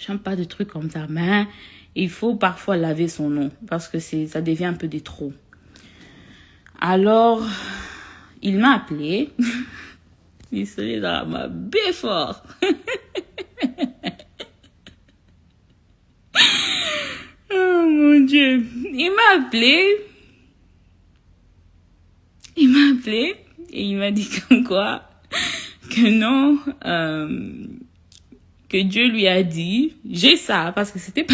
J'aime pas de trucs comme ça. Mais il faut parfois laver son nom parce que ça devient un peu des trop. Alors, il m'a appelé. Il se met dans ma baie fort. Oh mon Dieu. Il m'a appelé. Et il m'a dit comme quoi que non, que Dieu lui a dit, j'ai ça, parce que c'était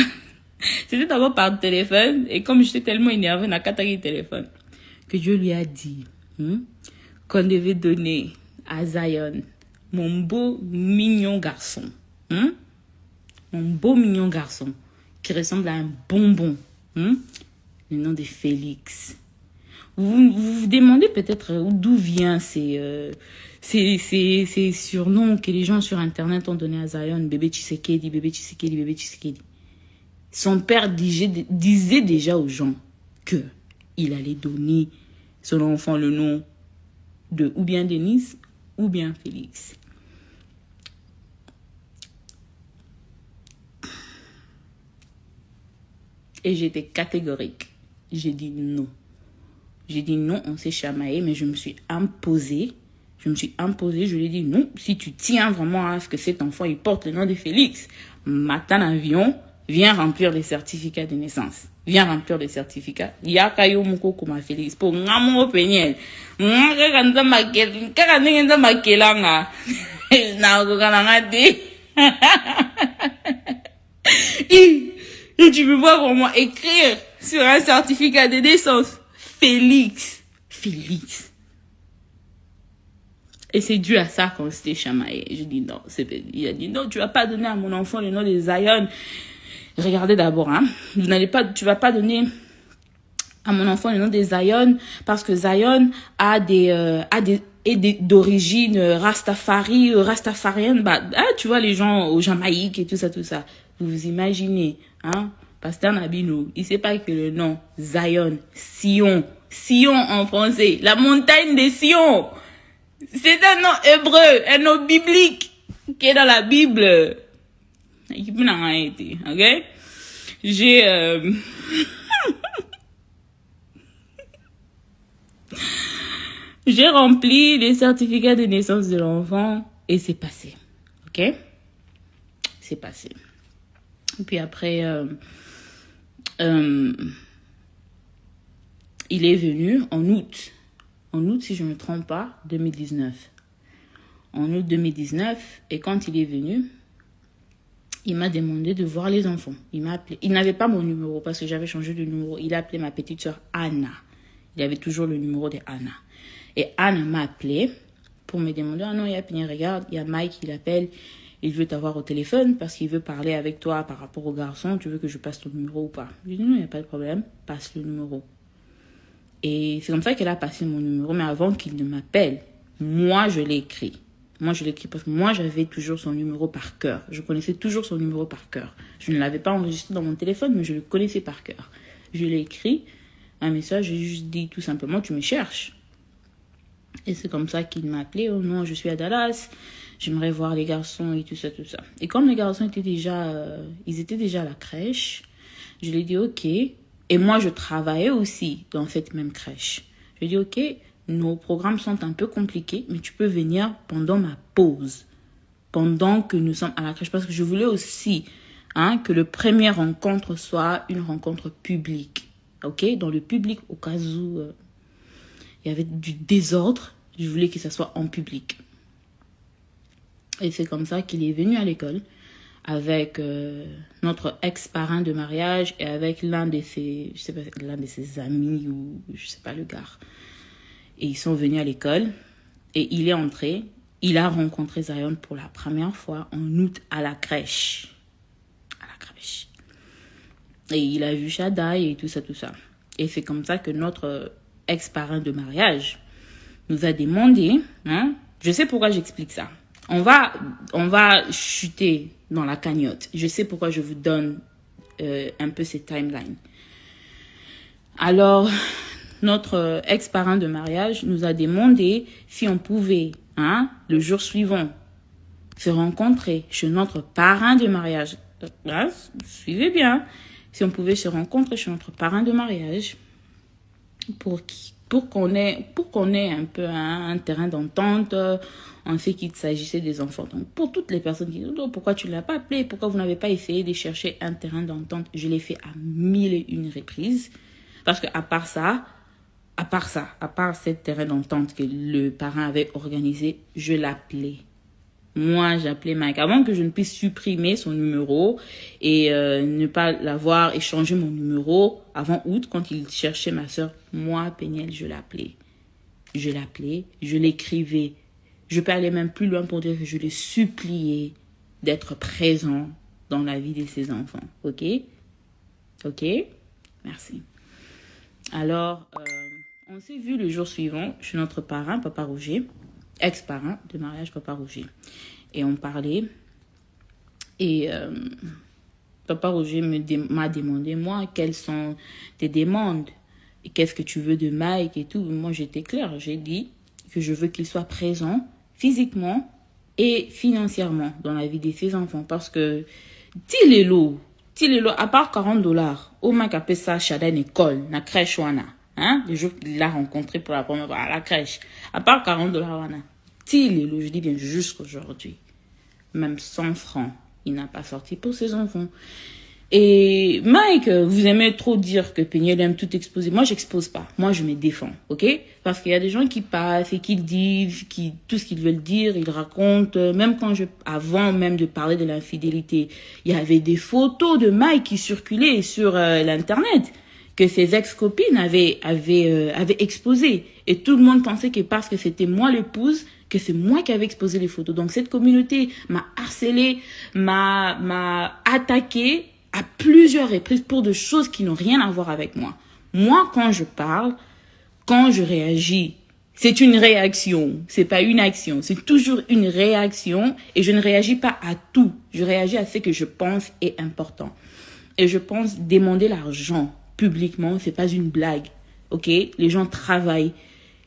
d'abord par téléphone, et comme j'étais tellement énervée, on a catagé le téléphone, que Dieu lui a dit qu'on devait donner à Zion, mon beau mignon garçon, mon beau mignon garçon, qui ressemble à un bonbon, le nom de Félix. Vous vous demandez peut-être d'où vient ces surnoms que les gens sur Internet ont donné à Zion, bébé Tshisekedi, bébé Tshisekedi, bébé Tshisekedi. Son père disait déjà aux gens que il allait donner son enfant le nom de ou bien Denise ou bien Félix. Et j'étais catégorique. J'ai dit non. J'ai dit non, on s'est chamaillé, mais je me suis imposée. Je lui ai dit non, si tu tiens vraiment à ce que cet enfant il porte le nom de Félix, matin avion, viens remplir les certificats de naissance. Viens remplir les certificats. Yakayo moko kuma Félix. Pour ngamo penyel. Ngakanda makel. Kakanda makelanga. Na kokalanga de. Et tu peux voir comment écrire sur un certificat de naissance. Félix. Et c'est dû à ça qu'on s'était chamaillé. Je dis non. Il a dit non, tu vas pas donner à mon enfant le nom de Zion. Regardez d'abord, tu vas pas donner à mon enfant le nom de Zion parce que Zion a d'origine rastafarienne. Tu vois les gens au Jamaïque et tout ça. Vous vous imaginez, Pasteur Nabino, il sait pas que le nom Zion, Sion en français, la montagne de Sion, c'est un nom hébreu, un nom biblique qui est dans la Bible. Ok? J'ai rempli les certificats de naissance de l'enfant et c'est passé. Ok? C'est passé. Et puis après, il est venu en août, si je ne me trompe pas, 2019. En août 2019, et quand il est venu, il m'a demandé de voir les enfants. Il m'a appelé. Il n'avait pas mon numéro parce que j'avais changé de numéro. Il a appelé ma petite soeur Anna. Il avait toujours le numéro de Anna. Et Anna m'a appelé pour me demander, ah non, il y a Pignon, regarde, il y a Mike qui l'appelle. Il veut t'avoir au téléphone parce qu'il veut parler avec toi par rapport au garçon. Tu veux que je passe ton numéro ou pas? Je dis non, il n'y a pas de problème. Passe le numéro. Et c'est comme ça qu'elle a passé mon numéro. Mais avant qu'il ne m'appelle, moi, je l'ai écrit. Parce que moi, j'avais toujours son numéro par cœur. Je connaissais toujours son numéro par cœur. Je ne l'avais pas enregistré dans mon téléphone, mais je le connaissais par cœur. Je l'ai écrit un message, j'ai juste dit tout simplement, tu me cherches. Et c'est comme ça qu'il m'a appelé. Oh non, je suis à Dallas. J'aimerais voir les garçons et tout ça. Et comme les garçons étaient déjà à la crèche, je lui ai dit ok. Et moi, je travaillais aussi dans cette même crèche. Je lui ai dit ok, nos programmes sont un peu compliqués, mais tu peux venir pendant ma pause, pendant que nous sommes à la crèche. Parce que je voulais aussi que le premier rencontre soit une rencontre publique. Ok, dans le public, au cas où il y avait du désordre, je voulais que ça soit en public. Et c'est comme ça qu'il est venu à l'école avec notre ex-parrain de mariage et avec l'un de ses amis ou je sais pas le gars. Et ils sont venus à l'école et il est entré. Il a rencontré Zion pour la première fois en août à la crèche. Et il a vu Shadai et tout ça. Et c'est comme ça que notre ex-parrain de mariage nous a demandé, je sais pourquoi j'explique ça. On va chuter dans la cagnotte. Je sais pourquoi je vous donne un peu ces timelines. Alors, notre ex-parrain de mariage nous a demandé si on pouvait, le jour suivant, se rencontrer chez notre parrain de mariage. Là, suivez bien. Si on pouvait se rencontrer chez notre parrain de mariage pour qu'on ait un peu un terrain d'entente en ce qu'il s'agissait des enfants. Donc, pour toutes les personnes qui disent, oh, pourquoi tu ne l'as pas appelé? Pourquoi vous n'avez pas essayé de chercher un terrain d'entente? Je l'ai fait à 1001 reprises. Parce que à part cette terrain d'entente que le parrain avait organisé, je l'appelais. Moi, j'appelais Mike avant que je ne puisse supprimer son numéro et ne pas l'avoir échangé mon numéro avant août quand il cherchait ma soeur. Moi, Péniel, je l'appelais. Je l'écrivais. Je peux aller même plus loin pour dire que je le suppliais d'être présent dans la vie de ses enfants. Ok? Ok? Merci. Alors, on s'est vu le jour suivant chez notre parrain, Papa Roger, ex-parrain de mariage, Papa Roger. Et on parlait. Et Papa Roger m'a demandé, moi, quelles sont tes demandes? Et qu'est-ce que tu veux de Mike et tout? Moi, j'étais claire. J'ai dit que je veux qu'il soit présent physiquement et financièrement dans la vie de ses enfants. Parce que, Tilelo, à part $40, au Mike appelle ça Shada une école, na crèche wana. Hein? Le jour qu'il l'a rencontré pour la première fois à la crèche. À part $40 wana. Tilelo, je dis bien jusqu'aujourd'hui. Même 100 francs, il n'a pas sorti pour ses enfants. Et Mike, vous aimez trop dire que Péniel aime tout exposer. Moi, j'expose pas. Moi, je me défends, ok? Parce qu'il y a des gens qui passent et qui disent tout ce qu'ils veulent dire, ils racontent. Même avant même de parler de l'infidélité, il y avait des photos de Mike qui circulaient sur l'internet que ses ex-copines avaient exposées. Et tout le monde pensait que parce que c'était moi l'épouse, que c'est moi qui avais exposé les photos. Donc cette communauté m'a harcelé, m'a attaqué à plusieurs reprises pour de choses qui n'ont rien à voir avec moi. Moi, quand je parle, quand je réagis, c'est une réaction, c'est pas une action, c'est toujours une réaction et je ne réagis pas à tout. Je réagis à ce que je pense est important. Et je pense demander l'argent publiquement, c'est pas une blague. OK? Les gens travaillent.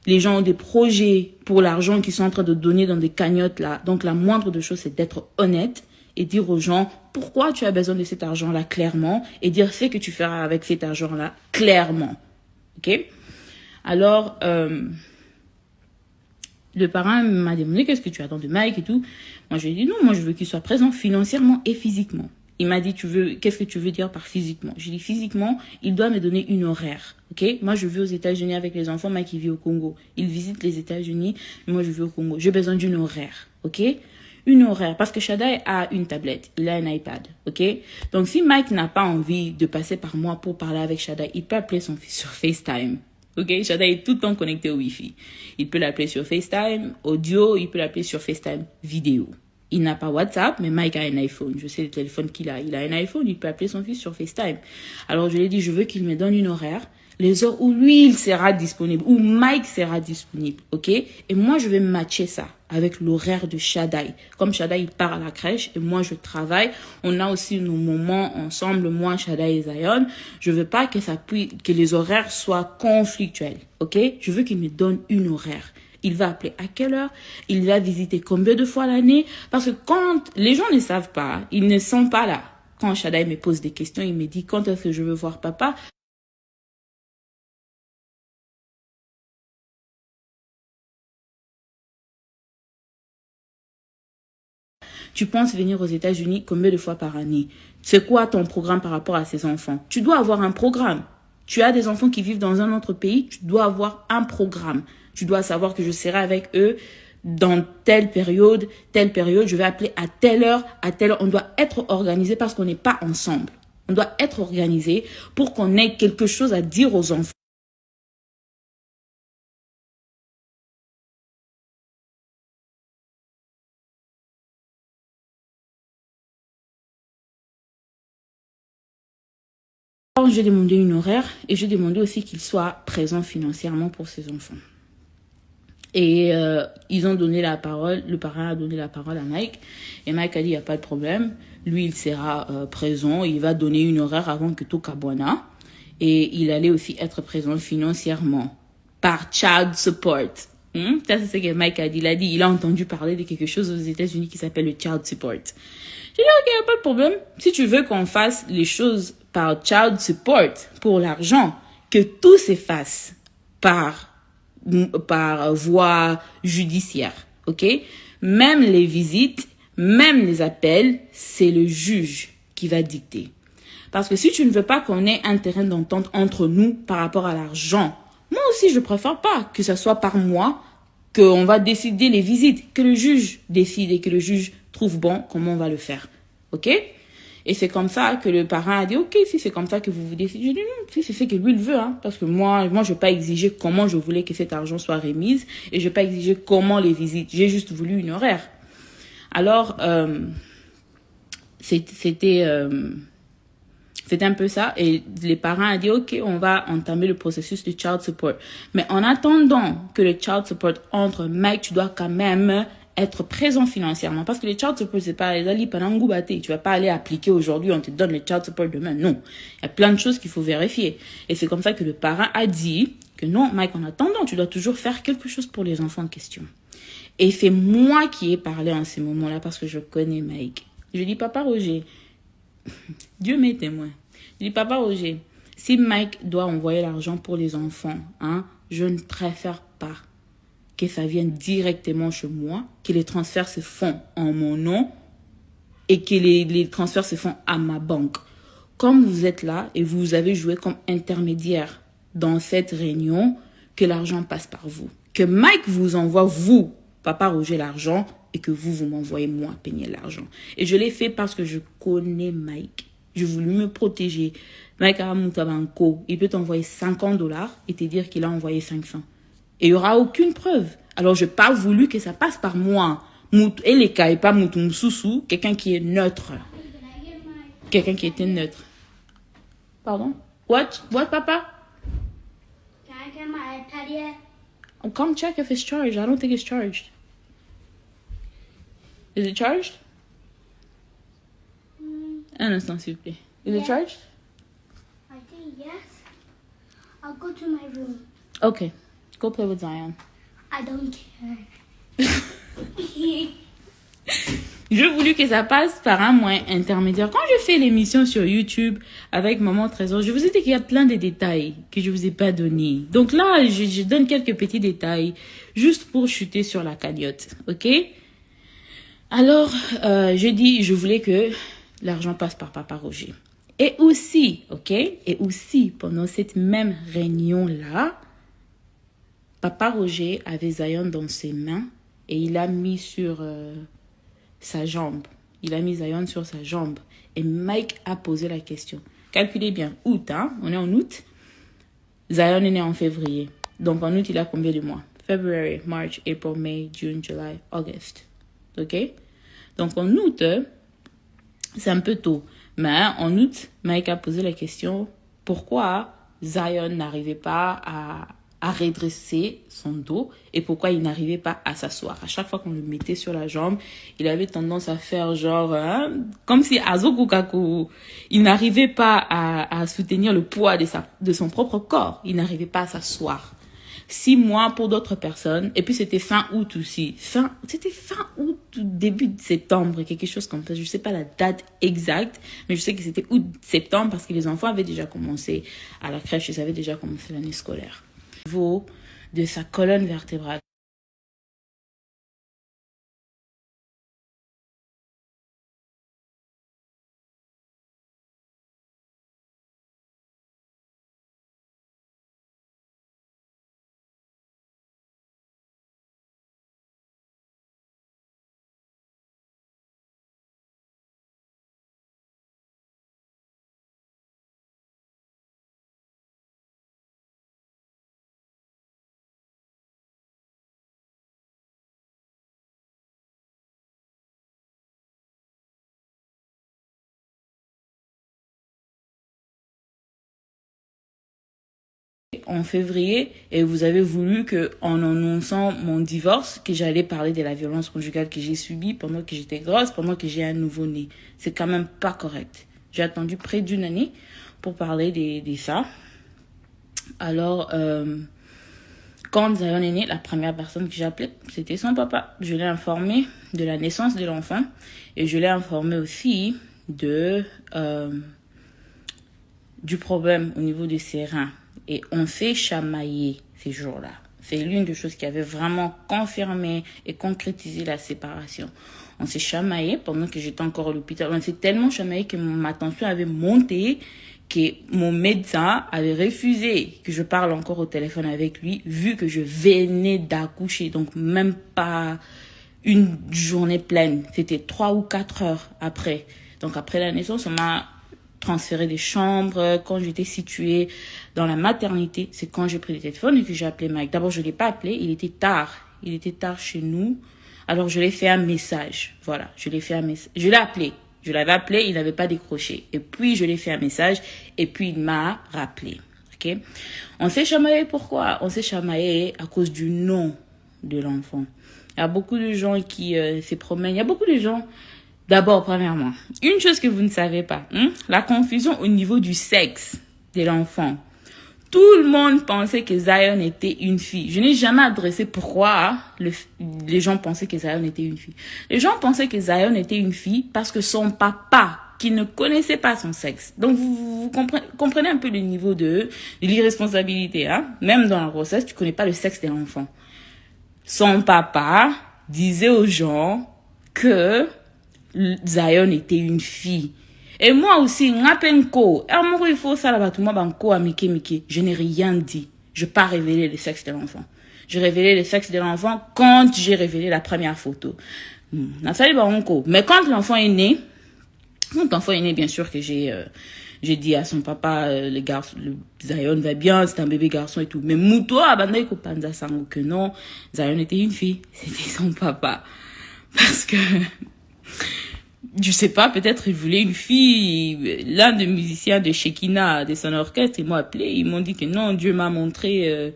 Les gens ont des projets pour l'argent qu'ils sont en train de donner dans des cagnottes là. Donc la moindre des choses, c'est d'être honnête et dire aux gens pourquoi tu as besoin de cet argent-là clairement et dire ce que tu feras avec cet argent-là clairement. Ok? Alors, le parrain m'a demandé qu'est-ce que tu attends de Mike et tout. Moi, je lui ai dit non, moi je veux qu'il soit présent financièrement et physiquement. Il m'a dit, qu'est-ce que tu veux dire par physiquement? J'ai dit, physiquement, il doit me donner une horaire. Ok? Moi, je vis aux États-Unis avec les enfants, Mike, il vit au Congo. Il visite les États-Unis, moi, je vis au Congo. J'ai besoin d'une horaire. Ok? Une horaire. Parce que Shadai a une tablette. Il a un iPad. Ok? Donc, si Mike n'a pas envie de passer par moi pour parler avec Shadai, il peut appeler son fils sur FaceTime. Ok? Shadai est tout le temps connecté au Wi-Fi. Il peut l'appeler sur FaceTime audio, il peut l'appeler sur FaceTime vidéo. Il n'a pas WhatsApp, mais Mike a un iPhone. Je sais le téléphone qu'il a. Il a un iPhone, il peut appeler son fils sur FaceTime. Alors, je lui ai dit, je veux qu'il me donne une horaire, les heures où lui, il sera disponible, où Mike sera disponible, ok? Et moi, je vais matcher ça avec l'horaire de Shadai. Comme Shadai, il part à la crèche et moi, je travaille. On a aussi nos moments ensemble, moi, Shadai et Zion. Je veux pas que les horaires soient conflictuels, ok? Je veux qu'il me donne une horaire. Il va appeler à quelle heure? Il va visiter combien de fois l'année? Parce que quand les gens ne savent pas, ils ne sont pas là. Quand Shadai me pose des questions, il me dit quand est-ce que je veux voir papa? Tu penses venir aux États-Unis combien de fois par année? C'est quoi ton programme par rapport à ces enfants? Tu dois avoir un programme. Tu as des enfants qui vivent dans un autre pays, tu dois avoir un programme. Tu dois savoir que je serai avec eux dans telle période, je vais appeler à telle heure, à telle heure. On doit être organisé parce qu'on n'est pas ensemble. On doit être organisé pour qu'on ait quelque chose à dire aux enfants. J'ai demandé une horaire et j'ai demandé aussi qu'il soit présent financièrement pour ses enfants. Et ils ont donné la parole, le parrain a donné la parole à Mike. Et Mike a dit, il n'y a pas de problème. Lui, il sera présent. Il va donner une horaire avant que tout Cabouana. Et il allait aussi être présent financièrement par child support. Ça, c'est ce que Mike a dit. Il a entendu parler de quelque chose aux États-Unis qui s'appelle le child support. J'ai dit, ok, y a pas de problème. Si tu veux qu'on fasse les choses par child support pour l'argent, que tout s'efface par voie judiciaire, ok? Même les visites, même les appels, c'est le juge qui va dicter. Parce que si tu ne veux pas qu'on ait un terrain d'entente entre nous par rapport à l'argent, moi aussi, je préfère pas que ça soit par moi qu'on va décider les visites, que le juge décide et que le juge trouve bon comment on va le faire. Ok? Et c'est comme ça que le parent a dit, ok, si c'est comme ça que vous décidez, je dis non, si c'est ce que lui il veut, hein, parce que moi, je vais pas exiger comment je voulais que cet argent soit remis et je vais pas exiger comment les visites. J'ai juste voulu une horaire. Alors, c'était un peu ça. Et les parents ont dit, ok, on va entamer le processus de child support. Mais en attendant que le child support entre, Mike, tu dois quand même être présent financièrement. Parce que le child support, c'est pas les alliés pendant Ngoubaté. Tu vas pas aller appliquer aujourd'hui, on te donne le child support demain. Non. Il y a plein de choses qu'il faut vérifier. Et c'est comme ça que le parent a dit que non, Mike, en attendant, tu dois toujours faire quelque chose pour les enfants en question. Et c'est moi qui ai parlé en ces moments-là parce que je connais Mike. Je dis, papa Roger, Dieu m'est témoin. Je dis, papa Roger, si Mike doit envoyer l'argent pour les enfants, je ne préfère pas que ça vienne directement chez moi, que les transferts se font en mon nom et que les transferts se font à ma banque. Comme vous êtes là et vous avez joué comme intermédiaire dans cette réunion, que l'argent passe par vous. Que Mike vous envoie, vous, papa Roger, l'argent et que vous m'envoyez moi payer l'argent. Et je l'ai fait parce que je connais Mike. Je voulais me protéger. Mike Aramutabanko, il peut t'envoyer $50 et te dire qu'il a envoyé 500. Et il n'y aura aucune preuve. Alors, je n'ai pas voulu que ça passe par moi. Et les cas, et pas Moutoumsousou, quelqu'un qui est neutre. Quelqu'un qui était neutre. Pardon? What, papa? Can I get my iPad yet? Oh, come check if it's charged. I don't think it's charged. Is it charged? Un instant, s'il vous plaît. Is it charged? I think yes. I'll go to my room. Okay. Go play with Zion. I don't care. J'ai voulu que ça passe par un moyen intermédiaire. Quand je fais l'émission sur YouTube avec Maman Trésor, je vous ai dit qu'il y a plein de détails que je vous ai pas donnés. Donc là, je donne quelques petits détails juste pour chuter sur la cagnotte. Ok? Alors, je voulais que l'argent passe par Papa Roger. Et aussi, ok? Et aussi, pendant cette même réunion-là, Papa Roger avait Zion dans ses mains et il a mis sur sa jambe. Il a mis Zion sur sa jambe. Et Mike a posé la question. Calculez bien, août, on est en août. Zion est né en février. Donc en août, il a combien de mois? February, March, April, May, June, July, August. Ok? Donc en août, c'est un peu tôt. Mais en août, Mike a posé la question, pourquoi Zion n'arrivait pas à redresser son dos et pourquoi il n'arrivait pas à s'asseoir. À chaque fois qu'on le mettait sur la jambe, il avait tendance à faire genre, comme si Azokukaku, il n'arrivait pas à soutenir le poids de son propre corps. Il n'arrivait pas à s'asseoir. 6 mois pour d'autres personnes. Et puis c'était fin août aussi. C'était fin août, début de septembre, quelque chose comme ça. Je ne sais pas la date exacte, mais je sais que c'était août-septembre parce que les enfants avaient déjà commencé à la crèche, ils avaient déjà commencé l'année scolaire. Au niveau de sa colonne vertébrale. En février et vous avez voulu que, en annonçant mon divorce, que j'allais parler de la violence conjugale que j'ai subie pendant que j'étais grosse, pendant que j'ai un nouveau-né. C'est quand même pas correct. J'ai attendu près d'une année pour parler de ça. Alors, Quand Zion est né, la première personne que j'ai appelée, c'était son papa. Je l'ai informé de la naissance de l'enfant et je l'ai informé aussi du problème au niveau de ses reins. Et on s'est chamaillé ces jours-là. C'est l'une des choses qui avait vraiment confirmé et concrétisé la séparation. On s'est chamaillé pendant que j'étais encore à l'hôpital. On s'est tellement chamaillé que ma tension avait monté, que mon médecin avait refusé que je parle encore au téléphone avec lui, vu que je venais d'accoucher. Donc même pas une journée pleine. C'était 3 ou 4 heures après. Donc après la naissance, on m'a transféré des chambres. Quand j'étais située dans la maternité, c'est quand j'ai pris le téléphone et que j'ai appelé Mike. D'abord, je l'ai pas appelé, il était tard. Il était tard chez nous. Alors, je lui ai fait un message. Voilà, je lui ai fait un message. Je l'ai appelé. Je l'avais appelé, il n'avait pas décroché. Et puis, je lui ai fait un message et puis il m'a rappelé. OK? On s'est chamaillé pourquoi? On s'est chamaillé à cause du nom de l'enfant. Il y a beaucoup de gens qui se promènent. Il y a beaucoup de gens. D'abord, premièrement, une chose que vous ne savez pas, la confusion au niveau du sexe de l'enfant. Tout le monde pensait que Zion était une fille. Je n'ai jamais adressé pourquoi les gens pensaient que Zion était une fille. Les gens pensaient que Zion était une fille parce que son papa, qui ne connaissait pas son sexe. Donc, vous comprenez un peu le niveau de l'irresponsabilité. Même dans la grossesse, tu connais pas le sexe de l'enfant. Son papa disait aux gens que Zion était une fille. Et moi aussi, il faut ça là-bas, tout le monde, je n'ai rien dit. Je n'ai pas révélé le sexe de l'enfant. J'ai révélé le sexe de l'enfant quand j'ai révélé la première photo. Mais quand l'enfant est né, bien sûr que j'ai dit à son papa, le Zion va bien, c'est un bébé garçon et tout. Mais Mouto a bandé que non, Zion était une fille. C'était son papa. Parce que je sais pas, peut-être il voulait une fille. L'un des musiciens de Shekina, de son orchestre, ils m'ont appelé, ils m'ont dit que non, Dieu m'a montré,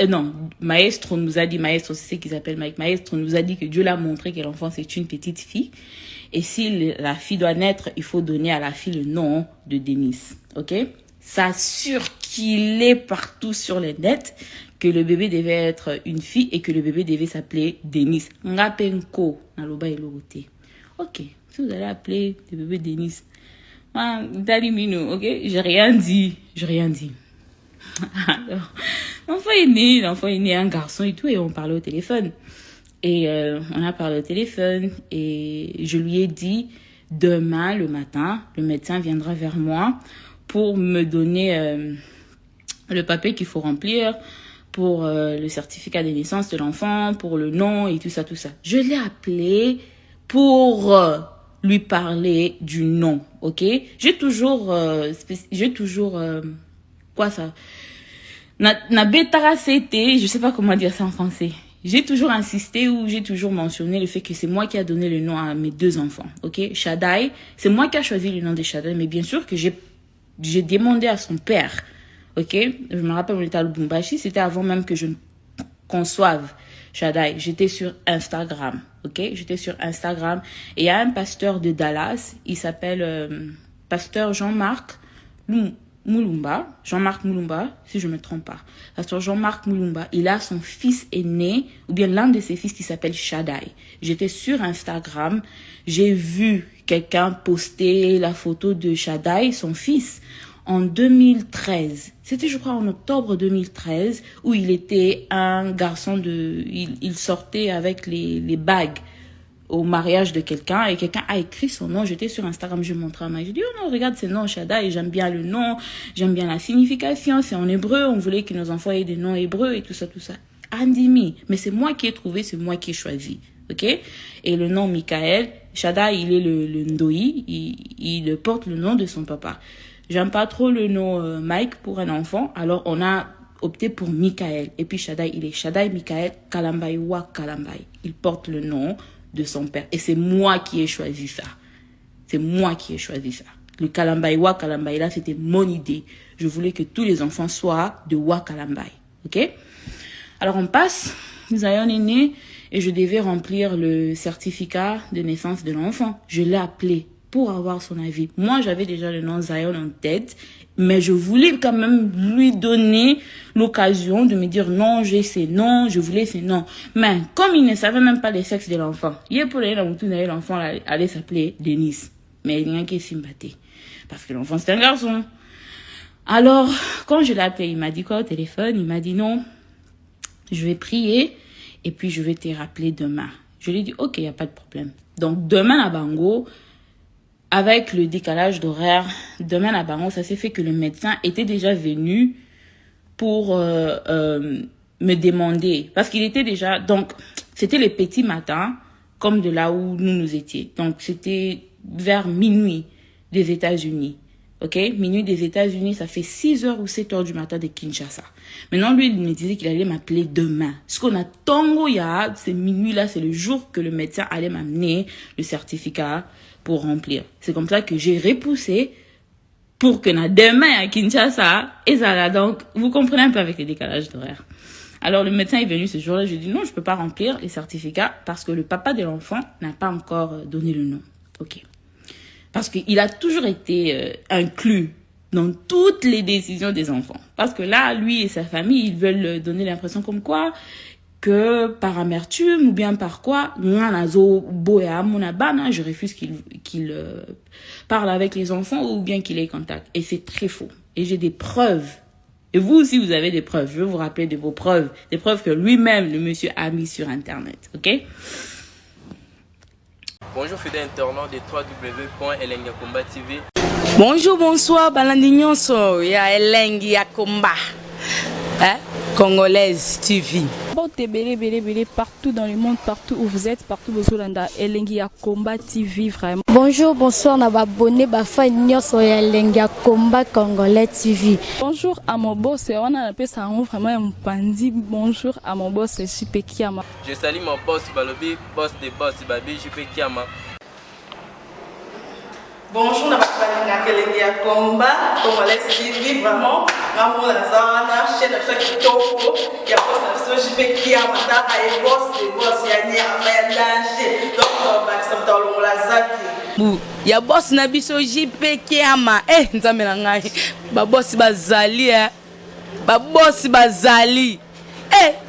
non, Maestro nous a dit, Maestro, c'est ce qu'ils appellent Mike, Maestro nous a dit que Dieu l'a montré que l'enfant c'est une petite fille. Et si la fille doit naître, il faut donner à la fille le nom de Denise. OK? Ça surkilait partout sur les nets que le bébé devait être une fille et que le bébé devait s'appeler Denise. Ngapenko, naloba elogote. OK. Si vous allez appeler le bébé Denis, Dalimino, ok? J'ai rien dit. Alors, l'enfant est né un garçon et tout, et on parlait au téléphone. Et on a parlé au téléphone, et je lui ai dit, demain, le matin, le médecin viendra vers moi pour me donner le papier qu'il faut remplir pour le certificat de naissance de l'enfant, pour le nom et tout ça. Je l'ai appelé pour lui parler du nom, ok? J'ai toujours quoi ça? Na betara c'était, je sais pas comment dire ça en français. J'ai toujours insisté ou j'ai toujours mentionné le fait que c'est moi qui a donné le nom à mes 2 enfants, ok? Shaddai, c'est moi qui a choisi le nom de Shaddai, mais bien sûr que j'ai demandé à son père, ok? Je me rappelle, on était à Lubumbashi, c'était avant même que je ne conçoive Shaddai. J'étais sur Instagram, ok? J'étais sur Instagram et il y a un pasteur de Dallas, il s'appelle pasteur Jean-Marc Moulumba, si je me trompe pas. Pasteur Jean-Marc Moulumba, il a son fils aîné, ou bien l'un de ses fils qui s'appelle Shaddai. J'étais sur Instagram, j'ai vu quelqu'un poster la photo de Shaddai, son fils, en 2013. C'était, je crois, en octobre 2013, où il était un garçon il sortait avec les bagues au mariage de quelqu'un, et quelqu'un a écrit son nom. J'étais sur Instagram, je montrais à Mike. Je dis, oh non, regarde, c'est nom Shaddai, et j'aime bien le nom, j'aime bien la signification, c'est en hébreu, on voulait que nos enfants aient des noms hébreux et tout ça. Andimi, mais c'est moi qui ai trouvé, c'est moi qui ai choisi, ok? Et le nom Michael, Shaddai, il est le Ndoi, il porte le nom de son papa. J'aime pas trop le nom Mike pour un enfant, alors on a opté pour Michael. Et puis Shaddai, il est Shaddai Michael Kalambai Wa Kalambai. Il porte le nom de son père. Et c'est moi qui ai choisi ça. Le Kalambai Wa Kalambai, là, c'était mon idée. Je voulais que tous les enfants soient de Wa Kalambai. Ok? Alors on passe, Zion est né et je devais remplir le certificat de naissance de l'enfant. Je l'ai appelé pour avoir son avis. Moi, j'avais déjà le nom Zion en tête, mais je voulais quand même lui donner l'occasion de me dire non, j'ai ces noms, je voulais ces noms. Mais comme il ne savait même pas le sexe de l'enfant, l'enfant allait s'appeler Denis. Mais il n'y a qu'à sympathie. Parce que l'enfant, c'est un garçon. Alors, quand je l'ai appelé, il m'a dit quoi au téléphone? Il m'a dit non, je vais prier et puis je vais te rappeler demain. Je lui ai dit ok, il n'y a pas de problème. Donc, demain à Bango, avec le décalage d'horaire, demain à Bango, ça s'est fait que le médecin était déjà venu pour me demander. Parce qu'il était déjà... Donc, c'était le petit matin, comme de là où nous étions. Donc, c'était vers minuit des États-Unis. Ok? Minuit des États-Unis, ça fait 6h ou 7h du matin de Kinshasa. Maintenant, lui, il me disait qu'il allait m'appeler demain. Ce qu'on a tango, c'est minuit-là, c'est le jour que le médecin allait m'amener le certificat pour remplir. C'est comme ça que j'ai repoussé pour que demain à Kinshasa, et ça là. Donc, vous comprenez un peu avec les décalages d'horaire. Alors, le médecin est venu ce jour-là. Je lui ai dit non, je peux pas remplir les certificats parce que le papa de l'enfant n'a pas encore donné le nom. Ok. Parce qu'il a toujours été inclus dans toutes les décisions des enfants. Parce que là, lui et sa famille, ils veulent donner l'impression comme quoi que par amertume ou bien par quoi, je refuse qu'il parle avec les enfants ou bien qu'il ait contact. Et c'est très faux. Et j'ai des preuves. Et vous aussi, vous avez des preuves. Je vais vous rappeler de vos preuves. Des preuves que lui-même, le monsieur, a mis sur Internet. OK? Bonjour fidèles internautes de www.elengiakomba.tv. Bonjour, bonsoir, balandinyon so, ya Elengiakomba, Congolaise TV. Bon, t'es belé partout dans le monde, partout où vous êtes, partout où vous êtes, Elengiakomba TV, vraiment. Bonjour, bonsoir, on a abonné Bafa Nyos Elengiakomba Congolais TV. Bonjour à mon boss, on a appelé ça vraiment un pandi. Bonjour à mon boss, JP Kiama. Je salue mon boss Balobi, boss de boss Babi, JP Kiama. Bonjour, on a appelé Elengiakomba Congolais TV, vraiment. Maman la zana, chaîne de ceux qui topo, il y a boss de JP Kiama, il y a boss de boss, il y a un danger. Donc, ça me donne la zaki. Ya boss na biso JP Kiama nzambe na ngai ba boss bazali ba boss bazali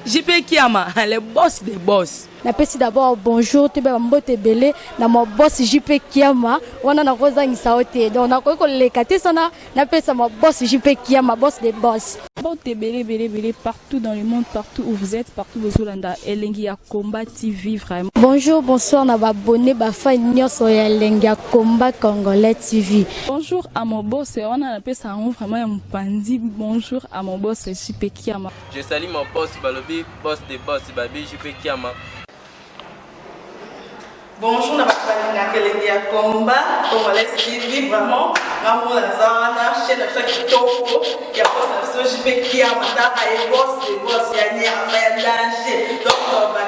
JP Kiama le boss des boss. Napesi d'abord bonjour te ba mbote belé na mo boss JP Kiama wana na kozangisa ote donc na ko lekate sana napesa mo boss JP Kiama boss des boss. Bon, t'es belé partout dans le monde, partout où vous êtes, partout où vous êtes, Elengiakomba TV, vraiment. Bonjour, bonsoir, on a abonné Bafa Nyos Elengiakomba Congolais TV. Bonjour à mon boss, on a appelé ça vraiment un pandi. Bonjour à mon boss, JP Kiama. Je salue mon boss Balobi, boss de boss Babi, JP Kiama. Bonjour, on a appelé Elengiakomba Congolais TV, vraiment. Maman la zana, chaîne de ceux qui topo, il y a boss de JP Kiama, il y a boss de boss, il y a un danger. Donc,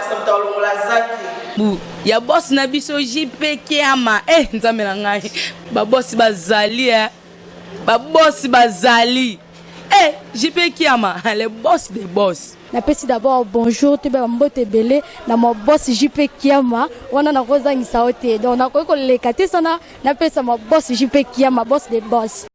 ça me donne la zaki. Ya boss na biso JP Kiama nzambe na ngai ba boss bazali ba boss bazali JP Kiama le boss des boss. Napesi d'abord bonjour te ba mbote belé na mo boss JP Kiama wana na kozangisa ote donc na ko lekate sana napesa mo boss JP Kiama boss des boss.